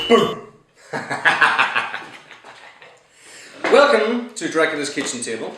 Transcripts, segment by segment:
Boom! Welcome to Dracula's kitchen table.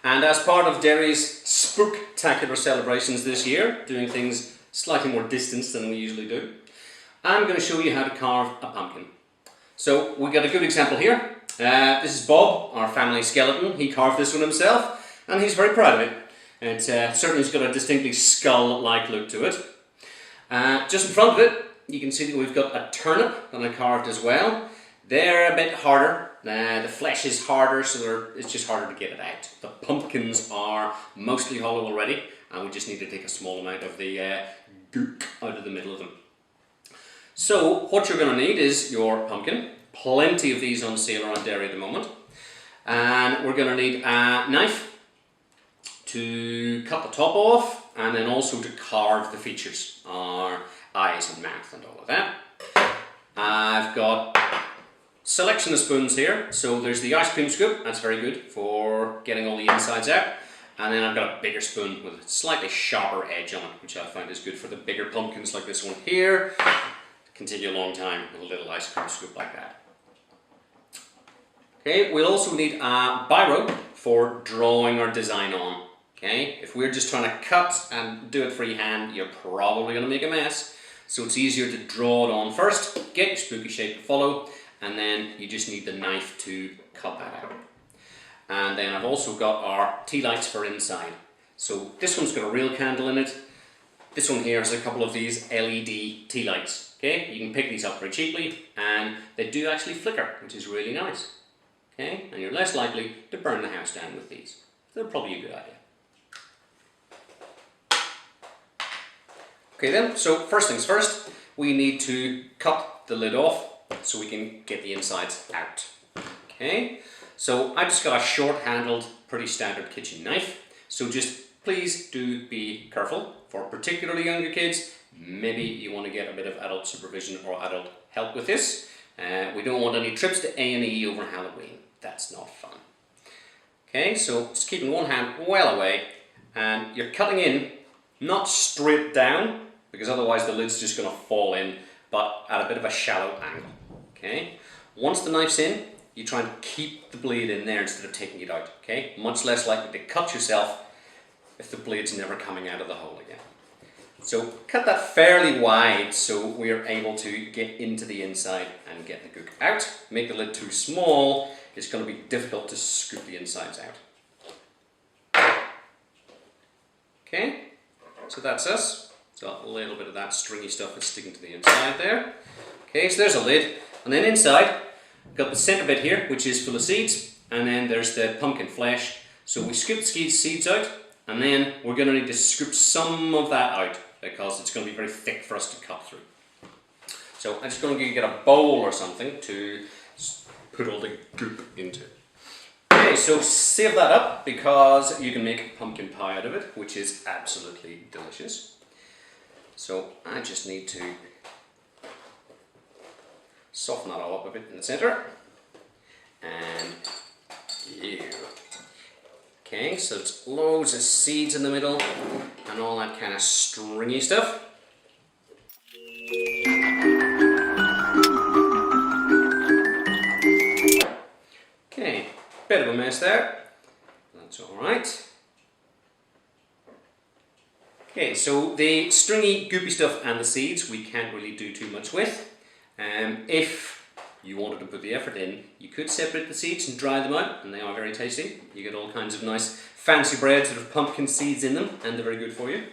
And as part of Derry's spooktacular celebrations this year, doing things slightly more distanced than we usually do, I'm going to show you how to carve a pumpkin. So we've got a good example here. This is Bob, our family skeleton. He carved this one himself and he's very proud of it. It certainly has got a distinctly skull-like look to it. Just in front of it, you can see that we've got a turnip that I carved as well. They're a bit harder. The flesh is harder, so it's just harder to get it out. The pumpkins are mostly hollow already, and we just need to take a small amount of the gook out of the middle of them. So what you're going to need is your pumpkin. Plenty of these on sale around Derry at the moment. And we're going to need a knife to cut the top off, and then also to carve the features, our eyes and mouth and all of that. I've got selection of spoons here. So there's the ice cream scoop, that's very good for getting all the insides out. And then I've got a bigger spoon with a slightly sharper edge on it, which I find is good for the bigger pumpkins like this one here. Continue a long time with a little ice cream scoop like that. Okay, we'll also need a biro for drawing our design on. Okay, if we're just trying to cut and do it freehand, you're probably going to make a mess. So it's easier to draw it on first, get your spooky shape to follow, and then you just need the knife to cut that out. And then I've also got our tea lights for inside. So this one's got a real candle in it. This one here has a couple of these LED tea lights. Okay, you can pick these up very cheaply, and they do actually flicker, which is really nice. Okay, and you're less likely to burn the house down with these. They're probably a good idea. Okay then, so first things first, we need to cut the lid off so we can get the insides out. Okay, so I just got a short-handled, pretty standard kitchen knife. So just please do be careful. For particularly younger kids, maybe you want to get a bit of adult supervision or adult help with this. We don't want any trips to A&E over Halloween. That's not fun. Okay, so just keeping one hand well away, and you're cutting in, not straight down, because otherwise the lid's just going to fall in, but at a bit of a shallow angle. Okay, once the knife's in, you try and keep the blade in there instead of taking it out. Okay, much less likely to cut yourself if the blade's never coming out of the hole again. So cut that fairly wide so we're able to get into the inside and get the gook out. Make the lid too small, it's going to be difficult to scoop the insides out. Okay, so that's us. So a little bit of that stringy stuff is sticking to the inside there. Okay, so there's a lid. And then inside, got the center bit here, which is full of seeds. And then there's the pumpkin flesh. So we scoop the seeds out, and then we're going to need to scoop some of that out, because it's going to be very thick for us to cut through. So I'm just going to get a bowl or something to put all the goop into. Okay, so save that up, because you can make pumpkin pie out of it, which is absolutely delicious. So I just need to soften that all up a bit in the center. And yeah. Okay, so it's loads of seeds in the middle and all that kind of stringy stuff. Okay, bit of a mess there. That's alright. Okay, so the stringy, goopy stuff and the seeds we can't really do too much with. If you wanted to put the effort in, you could separate the seeds and dry them out, and they are very tasty. You get all kinds of nice fancy breads that have pumpkin seeds in them, and they're very good for you.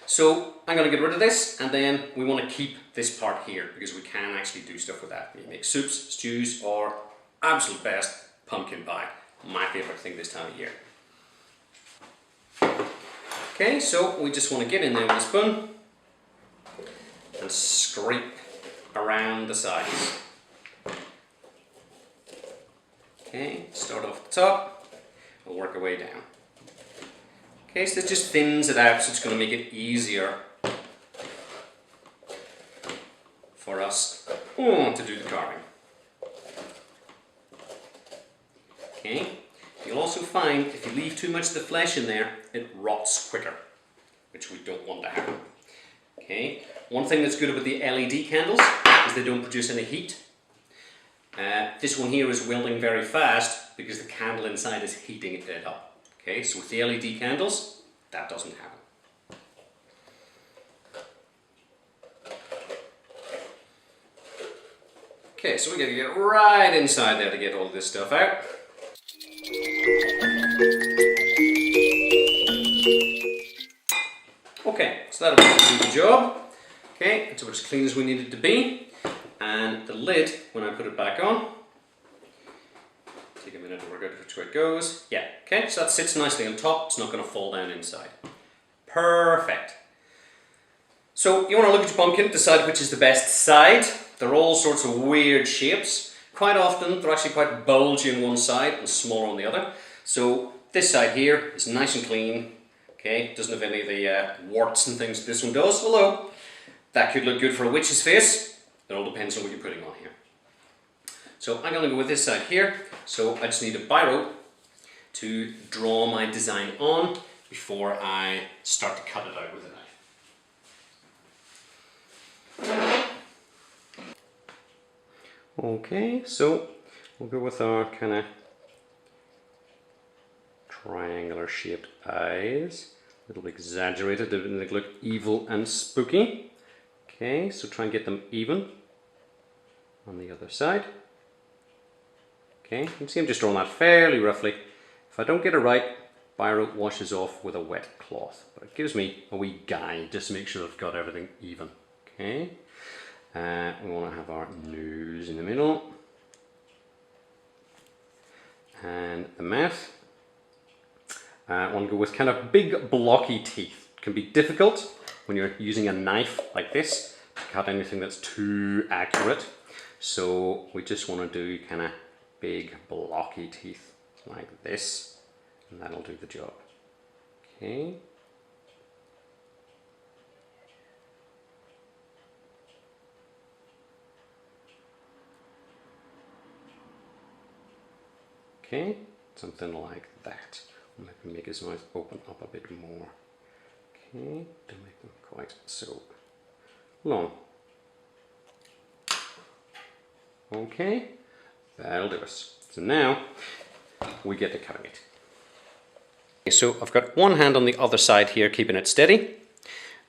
So I'm going to get rid of this, and then we want to keep this part here, because we can actually do stuff with that. We make soups, stews, or absolute best, pumpkin pie. My favourite thing this time of year. Okay, so we just want to get in there with a spoon and scrape around the sides. Okay, start off at the top, we'll work our way down. Okay, so this just thins it out, so it's going to make it easier for us to do the carving. Okay, you'll also find if you leave too much of the flesh in there, it rots quicker, which we don't want to happen. Okay, one thing that's good about the LED candles is they don't produce any heat. This one here is welding very fast because the candle inside is heating it up. Okay, so with the LED candles, that doesn't happen. Okay, so we gotta get right inside there to get all this stuff out. Okay, so that'll do the job. Okay, it's about as clean as we need it to be. And the lid, when I put it back on, take a minute to work out which way it goes. Yeah, okay, so that sits nicely on top. It's not going to fall down inside. Perfect. So you want to look at your pumpkin, decide which is the best side. They're all sorts of weird shapes. Quite often they're actually quite bulgy on one side and smaller on the other. So this side here is nice and clean. Okay, doesn't have any of the warts and things this one does, although that could look good for a witch's face. It all depends on what you're putting on here. So I'm going to go with this side here. So I just need a biro to draw my design on before I start to cut it out with a knife. Okay, so we'll go with our kind of triangular shaped eyes. A little exaggerated, they look evil and spooky. Okay, so try and get them even on the other side. Okay, you can see I'm just drawing that fairly roughly. If I don't get it right, biro washes off with a wet cloth, but it gives me a wee guide just to make sure I've got everything even. Okay, we want to have our nose in the middle and the mouth. I want to go with kind of big blocky teeth. It can be difficult when you're using a knife like this to cut anything that's too accurate. So we just want to do kind of big blocky teeth like this, and that'll do the job. Okay. Okay, something like that. I'll maybe make his mouth open up a bit more. Okay, don't make them quite so long. Okay, that'll do us. So now we get to cutting it. Okay, so I've got one hand on the other side here, keeping it steady,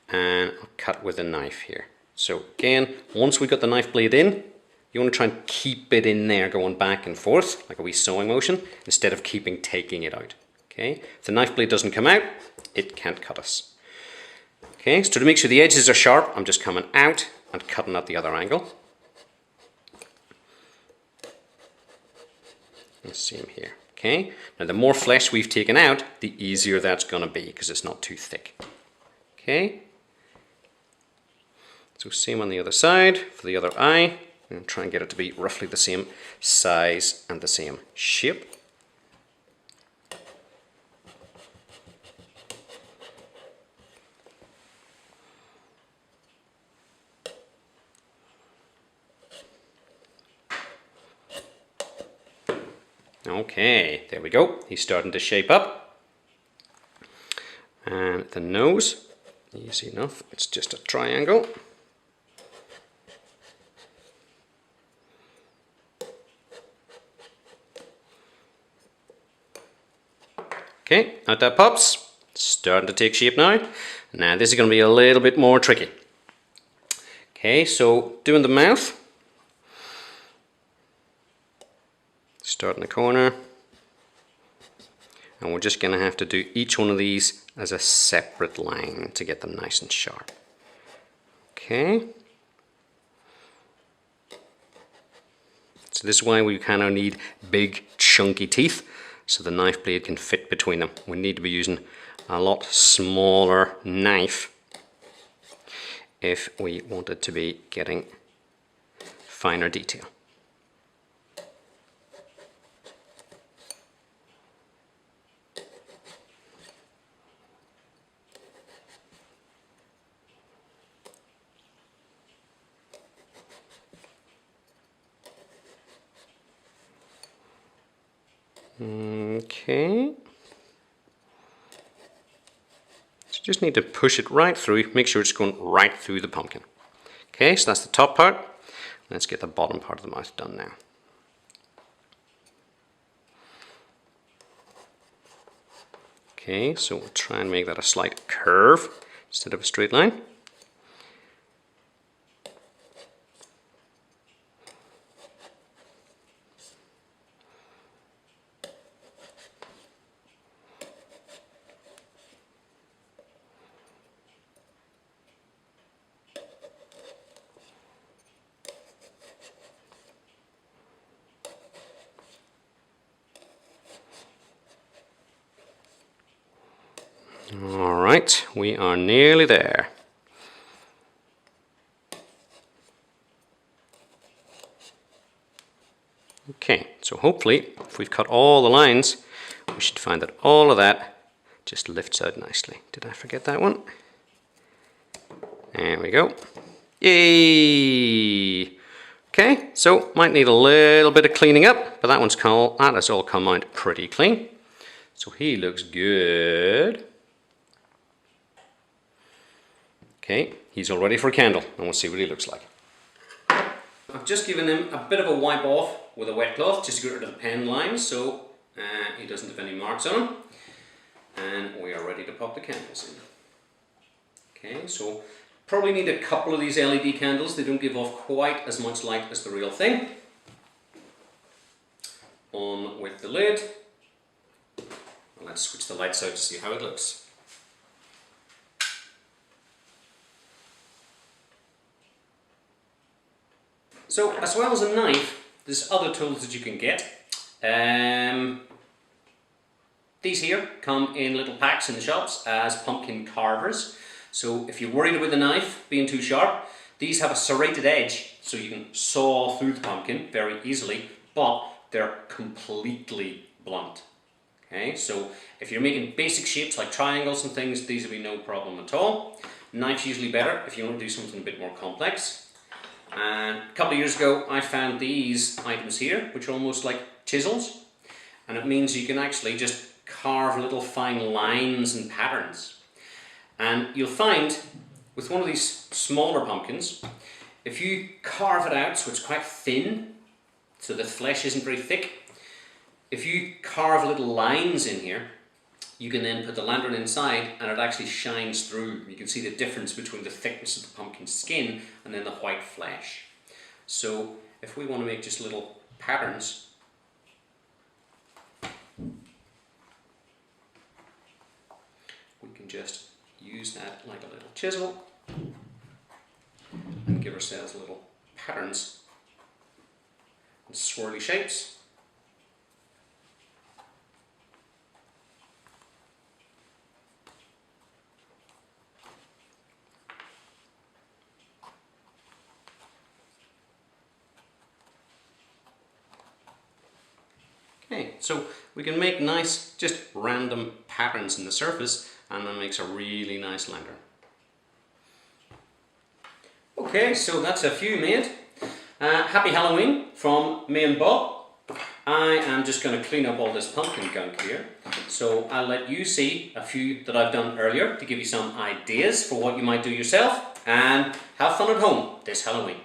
and I'll cut with a knife here. So again, once we got the knife blade in, you want to try and keep it in there, going back and forth like a wee sewing motion, instead of taking it out. Okay, if the knife blade doesn't come out, it can't cut us. Okay, so to make sure the edges are sharp, I'm just coming out and cutting at the other angle. Let's see him here. Okay, now the more flesh we've taken out, the easier that's going to be because it's not too thick. Okay, so same on the other side for the other eye, and try and get it to be roughly the same size and the same shape. Okay, there we go. He's starting to shape up. And the nose, easy enough. It's just a triangle. Okay, out that pops. Starting to take shape now. Now this is going to be a little bit more tricky. Okay, so doing the mouth. Start in the corner, and we're just going to have to do each one of these as a separate line to get them nice and sharp. Okay, so this is why we kind of need big chunky teeth so the knife blade can fit between them. We need to be using a lot smaller knife if we wanted to be getting finer detail. Okay, so just need to push it right through, make sure it's going right through the pumpkin. Okay, so that's the top part. Let's get the bottom part of the mouth done now. Okay, so we'll try and make that a slight curve instead of a straight line. Alright, we are nearly there. Okay, so hopefully if we've cut all the lines, we should find that all of that just lifts out nicely. Did I forget that one? There we go. Yay! Okay, so might need a little bit of cleaning up, but that has all come out pretty clean. So he looks good. Okay, he's all ready for a candle, and we'll see what he looks like. I've just given him a bit of a wipe off with a wet cloth just to get rid of the pen lines so he doesn't have any marks on him. And we are ready to pop the candles in. Okay, so probably need a couple of these LED candles. They don't give off quite as much light as the real thing. On with the lid. Let's switch the lights out to see how it looks. So, as well as a knife, there's other tools that you can get. These here come in little packs in the shops as pumpkin carvers. So if you're worried about the knife being too sharp, these have a serrated edge so you can saw through the pumpkin very easily, but they're completely blunt. Okay, so if you're making basic shapes like triangles and things, these will be no problem at all. Knife's usually better if you want to do something a bit more complex. And a couple of years ago I found these items here, which are almost like chisels, and it means you can actually just carve little fine lines and patterns. And you'll find with one of these smaller pumpkins, if you carve it out so it's quite thin, so the flesh isn't very thick, if you carve little lines in here, you can then put the lantern inside and it actually shines through. You can see the difference between the thickness of the pumpkin skin and then the white flesh. So if we want to make just little patterns, we can just use that like a little chisel and give ourselves little patterns and swirly shapes. Okay, so we can make nice, just random patterns in the surface, and that makes a really nice lantern. Okay, so that's a few made. Happy Halloween from me and Bob. I am just going to clean up all this pumpkin gunk here. So I'll let you see a few that I've done earlier to give you some ideas for what you might do yourself, and have fun at home this Halloween.